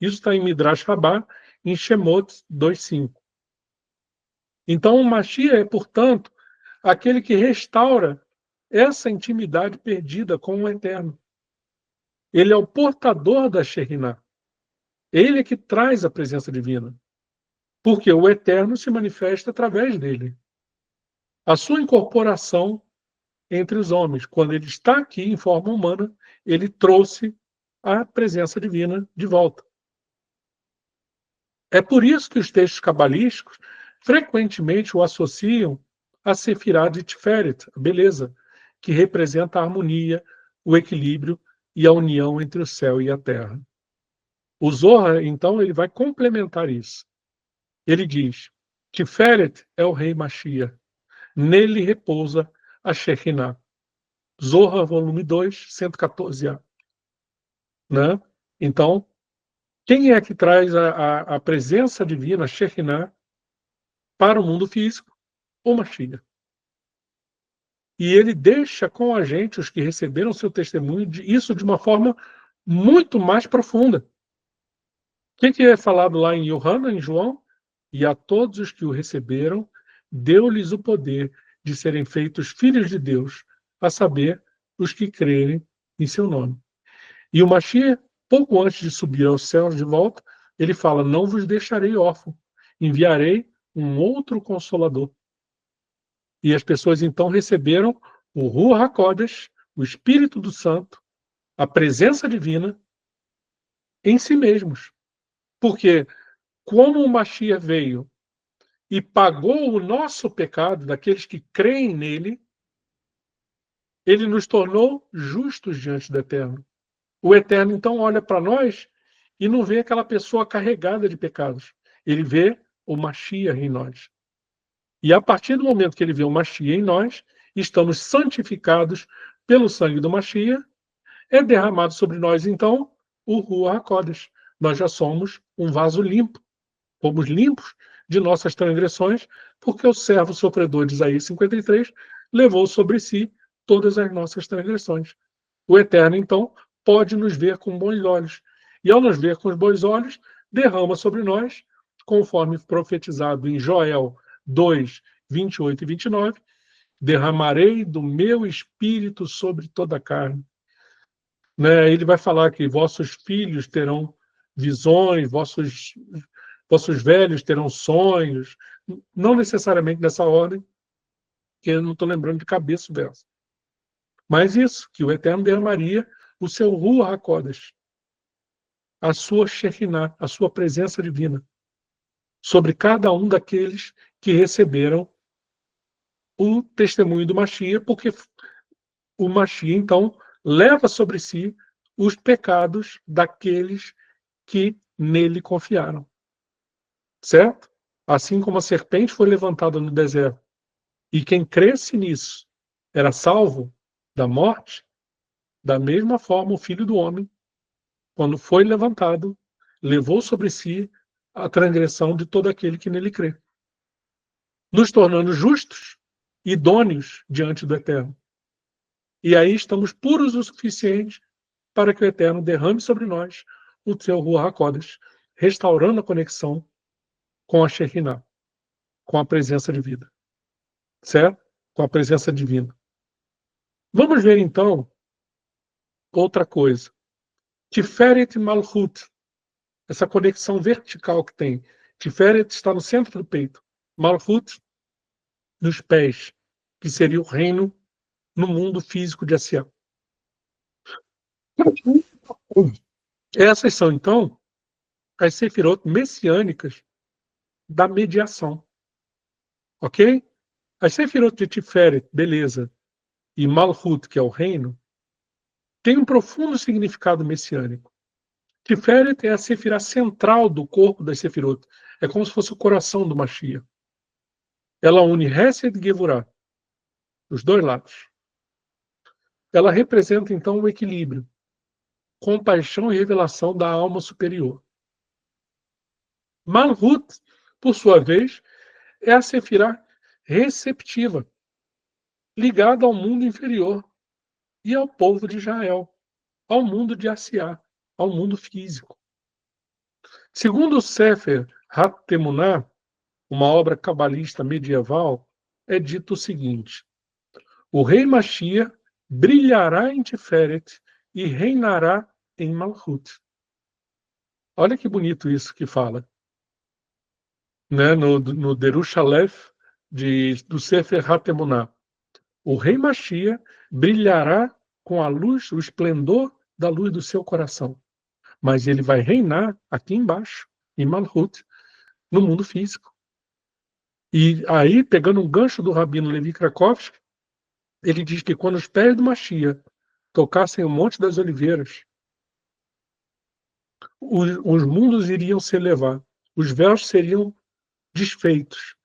Isso está em Midrash Rabbah, em Shemot 2:5. Então, o Mashiach é, portanto, aquele que restaura essa intimidade perdida com o Eterno. Ele é o portador da Shekinah. Ele é que traz a presença divina. Porque o Eterno se manifesta através dele. A sua incorporação entre os homens, quando ele está aqui em forma humana, ele trouxe a presença divina de volta. É por isso que os textos cabalísticos frequentemente o associam a Sefirá de Tiferet, a beleza, que representa a harmonia, o equilíbrio e a união entre o céu e a terra. O Zohar, então, ele vai complementar isso. Ele diz: Tiferet é o rei Mashiach, nele repousa a Shekinah. Zohar, volume 2, 114a. Né? Então, quem é que traz a presença divina, a Shekinah, para o mundo físico? O Mashiach. E ele deixa com a gente, os que receberam seu testemunho, isso de uma forma muito mais profunda. O que é falado lá em Yohanan, em João? E a todos os que o receberam, deu-lhes o poder de serem feitos filhos de Deus, a saber, os que crerem em seu nome. E o Mashiach, pouco antes de subir aos céus de volta, ele fala: não vos deixarei órfão, enviarei um outro Consolador. E as pessoas então receberam o Ruach HaKodesh, o Espírito do Santo, a presença divina em si mesmos. Porque como o Mashiach veio e pagou o nosso pecado daqueles que creem nele, ele nos tornou justos diante do Eterno. O Eterno, então, olha para nós e não vê aquela pessoa carregada de pecados. Ele vê o Mashiach em nós. E a partir do momento que ele vê o Mashiach em nós, estamos santificados pelo sangue do Mashiach, é derramado sobre nós, então, o Ruach HaKodesh. Nós já somos um vaso limpo. Fomos limpos de nossas transgressões, porque o servo sofredor de Isaías 53 levou sobre si todas as nossas transgressões. O Eterno, então, pode nos ver com bons olhos. E ao nos ver com os bons olhos, derrama sobre nós, conforme profetizado em Joel 2, 28 e 29, derramarei do meu espírito sobre toda a carne. Né? Ele vai falar que vossos filhos terão visões, vossos velhos terão sonhos, não necessariamente nessa ordem, que eu não estou lembrando de cabeça o verso. Mas isso, que o Eterno derramaria o seu Ruach HaKodesh, a sua Shekinah, a sua presença divina, sobre cada um daqueles que receberam o testemunho do Mashiach, porque o Mashiach, então, leva sobre si os pecados daqueles que nele confiaram. Certo? Assim como a serpente foi levantada no deserto, e quem cresce nisso era salvo da morte, da mesma forma o Filho do Homem, quando foi levantado, levou sobre si a transgressão de todo aquele que nele crê, nos tornando justos, idôneos diante do Eterno. E aí estamos puros o suficiente para que o Eterno derrame sobre nós o seu Ruach HaKodesh, restaurando a conexão com a Shekhinah, com a presença de vida, certo? Com a presença divina. Vamos ver então outra coisa. Tiferet Malchut, essa conexão vertical que tem. Tiferet está no centro do peito. Malchut nos pés, que seria o reino no mundo físico de Asiá. Essas são, então, as sefirot messiânicas da mediação. Ok? As sefirot de Tiferet, beleza, e Malchut, que é o reino, tem um profundo significado messiânico. Tiferet é a sefirá central do corpo das sefirot. É como se fosse o coração do Mashiach. Ela une Hesed e Gevurah, os dois lados. Ela representa, então, o equilíbrio, compaixão e revelação da alma superior. Malhut, por sua vez, é a sefirá receptiva, ligada ao mundo inferior e ao povo de Israel, ao mundo de Asiá, ao mundo físico. Segundo o Sefer HaTemuná, uma obra cabalista medieval, é dito o seguinte: o rei Mashiach brilhará em Tiferet e reinará em Malchut. Olha que bonito isso que fala. Né? No Derush Aleph do Sefer HaTemuná. O rei Mashiach brilhará com a luz, o esplendor da luz do seu coração. Mas ele vai reinar aqui embaixo, em Malchut, no mundo físico. E aí, pegando um gancho do Rabino Levi Krakowski, ele diz que quando os pés do Mashiach tocassem o Monte das Oliveiras, os mundos iriam se elevar, os véus seriam desfeitos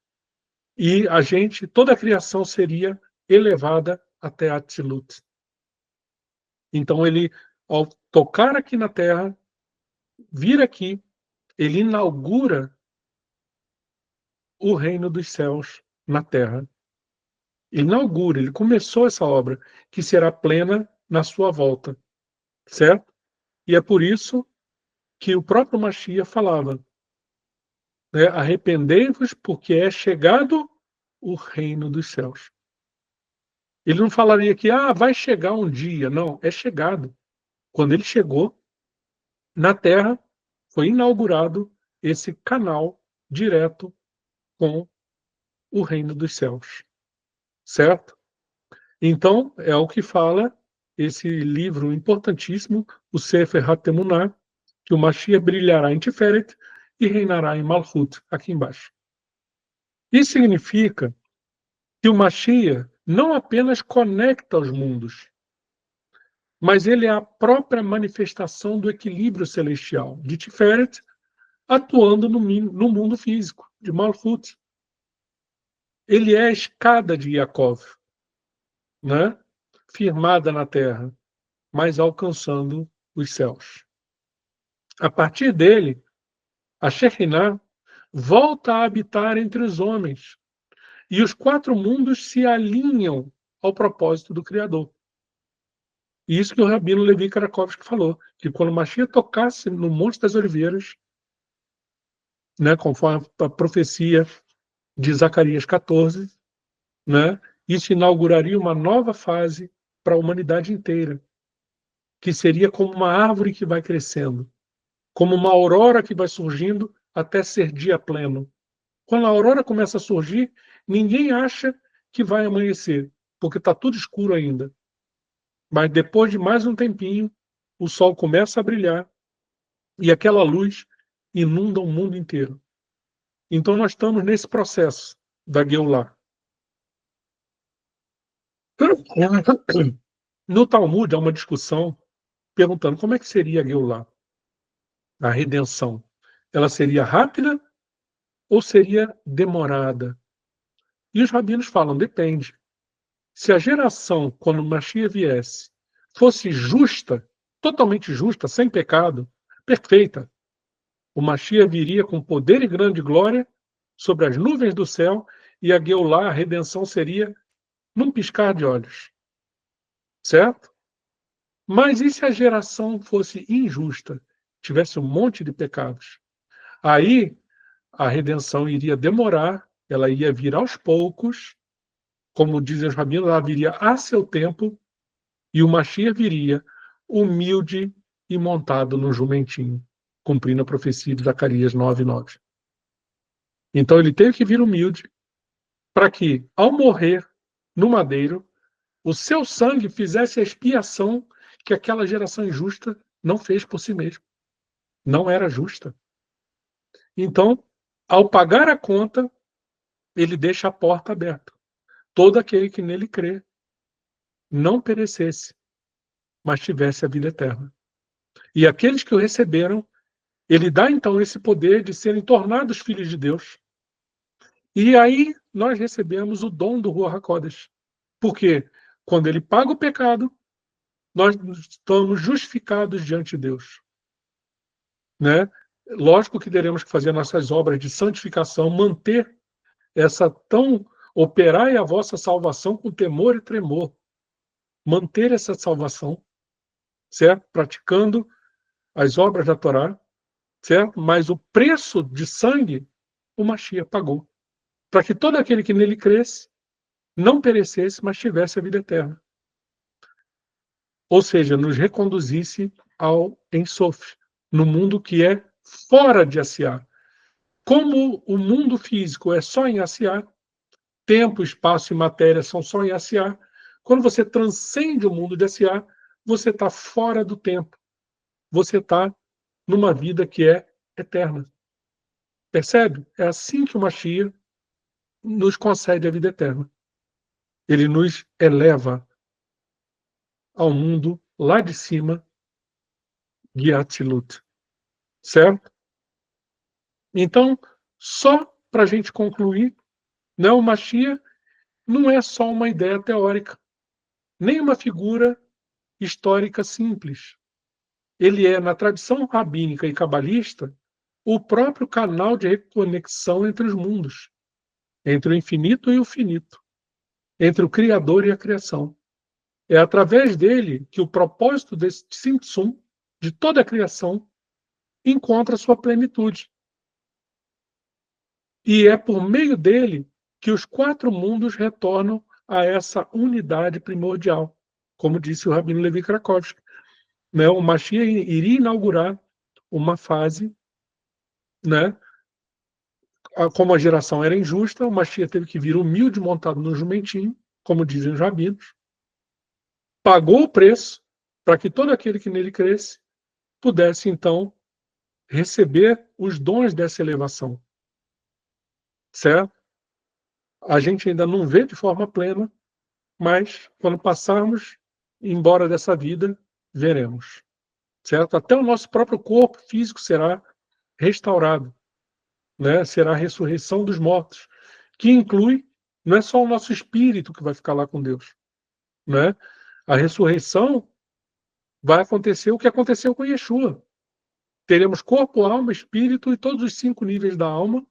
e toda a criação seria elevada até Atzilut. Então ele, ao tocar aqui na Terra, vir aqui, ele inaugura o reino dos céus na Terra. Ele começou essa obra, que será plena na sua volta, certo? E é por isso que o próprio Mashiach falava, né, arrependei-vos porque é chegado o reino dos céus. Ele não falaria que vai chegar um dia, não, é chegado. Quando ele chegou, na Terra, foi inaugurado esse canal direto com o reino dos céus, certo? Então, é o que fala esse livro importantíssimo, o Sefer HaTemuná, que o Mashiach brilhará em Tiferet e reinará em Malchut, aqui embaixo. Isso significa que o Mashiach não apenas conecta os mundos, mas ele é a própria manifestação do equilíbrio celestial de Tiferet, atuando no mundo físico, de Malchut. Ele é a escada de Yaakov, né? Firmada na terra, mas alcançando os céus. A partir dele, a Shekhinah volta a habitar entre os homens, e os quatro mundos se alinham ao propósito do Criador. Isso que o Rabino Levi Krakowski falou, que quando Mashiach tocasse no Monte das Oliveiras, né, conforme a profecia de Zacarias 14, né, isso inauguraria uma nova fase para a humanidade inteira, que seria como uma árvore que vai crescendo, como uma aurora que vai surgindo até ser dia pleno. Quando a aurora começa a surgir, ninguém acha que vai amanhecer, porque está tudo escuro ainda. Mas depois de mais um tempinho, o sol começa a brilhar e aquela luz inunda o mundo inteiro. Então nós estamos nesse processo da Geulah. No Talmud há uma discussão perguntando como é que seria a Geulah, a redenção. Ela seria rápida ou seria demorada? E os rabinos falam, depende. Se a geração, quando o Mashiach viesse, fosse justa, totalmente justa, sem pecado, perfeita, o Mashiach viria com poder e grande glória sobre as nuvens do céu e a Geulah, a redenção, seria num piscar de olhos. Certo? Mas e se a geração fosse injusta, tivesse um monte de pecados? Aí a redenção iria demorar, ela ia vir aos poucos, como dizem os rabinos, ela viria a seu tempo, e o Mashiach viria humilde e montado no jumentinho, cumprindo a profecia de Zacarias 9:9. Então ele teve que vir humilde para que, ao morrer no madeiro, o seu sangue fizesse a expiação que aquela geração injusta não fez por si mesma. Não era justa. Então, ao pagar a conta, ele deixa a porta aberta. Todo aquele que nele crê não perecesse, mas tivesse a vida eterna. E aqueles que o receberam, ele dá então esse poder de serem tornados filhos de Deus. E aí nós recebemos o dom do Ruach HaKodesh. Porque quando ele paga o pecado, nós estamos justificados diante de Deus. Né? Lógico que teremos que fazer nossas obras de santificação, manter essa tão... Operai a vossa salvação com temor e tremor. Manter essa salvação, certo? Praticando as obras da Torá, certo? Mas o preço de sangue, o Mashiach pagou. Para que todo aquele que nele cresce, não perecesse, mas tivesse a vida eterna. Ou seja, nos reconduzisse ao Ein Sof, no mundo que é fora de Asiá. Como o mundo físico é só em Asiá, tempo, espaço e matéria são só em Asiá, quando você transcende o mundo de Asiá, você está fora do tempo. Você está numa vida que é eterna. Percebe? É assim que o Mashiach nos concede a vida eterna. Ele nos eleva ao mundo lá de cima, Giatzilut. Certo? Então, só para a gente concluir, né, o Mashiach não é só uma ideia teórica, nem uma figura histórica simples. Ele é, na tradição rabínica e cabalista, o próprio canal de reconexão entre os mundos, entre o infinito e o finito, entre o Criador e a criação. É através dele que o propósito desse Tzimtzum, de toda a criação, encontra sua plenitude. E é por meio dele que os 4 mundos retornam a essa unidade primordial, como disse o Rabino Levi Krakowski. Né? O Mashiach iria inaugurar uma fase, né? Como a geração era injusta, o Mashiach teve que vir humilde, montado no jumentinho, como dizem os rabinos, pagou o preço para que todo aquele que nele cresce pudesse, então, receber os dons dessa elevação. Certo? A gente ainda não vê de forma plena, mas quando passarmos embora dessa vida, veremos. Certo? Até o nosso próprio corpo físico será restaurado. Né? Será a ressurreição dos mortos, que inclui, não é só o nosso espírito que vai ficar lá com Deus. Né? A ressurreição vai acontecer o que aconteceu com Yeshua. Teremos corpo, alma, espírito e todos os 5 níveis da alma,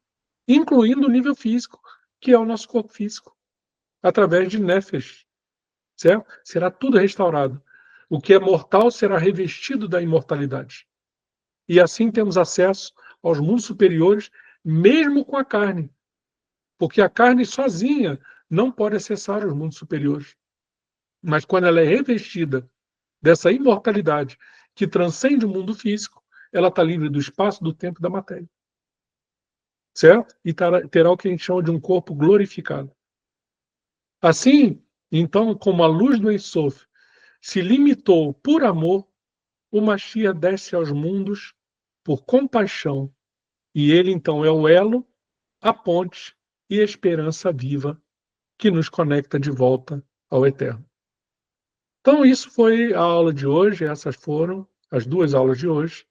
incluindo o nível físico, que é o nosso corpo físico, através de Nefesh. Certo? Será tudo restaurado. O que é mortal será revestido da imortalidade. E assim temos acesso aos mundos superiores, mesmo com a carne. Porque a carne sozinha não pode acessar os mundos superiores. Mas quando ela é revestida dessa imortalidade que transcende o mundo físico, ela está livre do espaço, do tempo e da matéria. Certo? E terá o que a gente chama de um corpo glorificado. Assim, então, como a luz do Ein Sof se limitou por amor, o Mashiach desce aos mundos por compaixão. E ele, então, é o elo, a ponte e a esperança viva que nos conecta de volta ao Eterno. Então, isso foi a aula de hoje. Essas foram as 2 aulas de hoje.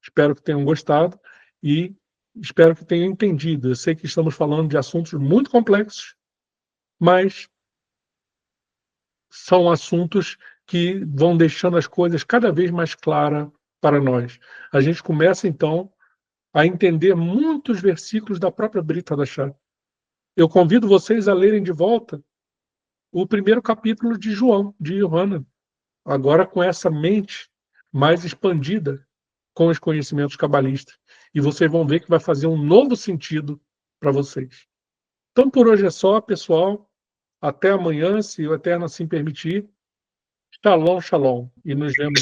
Espero que tenham gostado e espero que tenham entendido. Eu sei que estamos falando de assuntos muito complexos, mas são assuntos que vão deixando as coisas cada vez mais claras para nós. A gente começa, então, a entender muitos versículos da própria Brit Hadashah. Eu convido vocês a lerem de volta o 1º capítulo de João, de Yohanan, agora com essa mente mais expandida com os conhecimentos cabalistas. e vocês vão ver que vai fazer um novo sentido para vocês. Então, por hoje é só, pessoal. Até amanhã, se o Eterno assim permitir. Shalom, shalom. E nos vemos.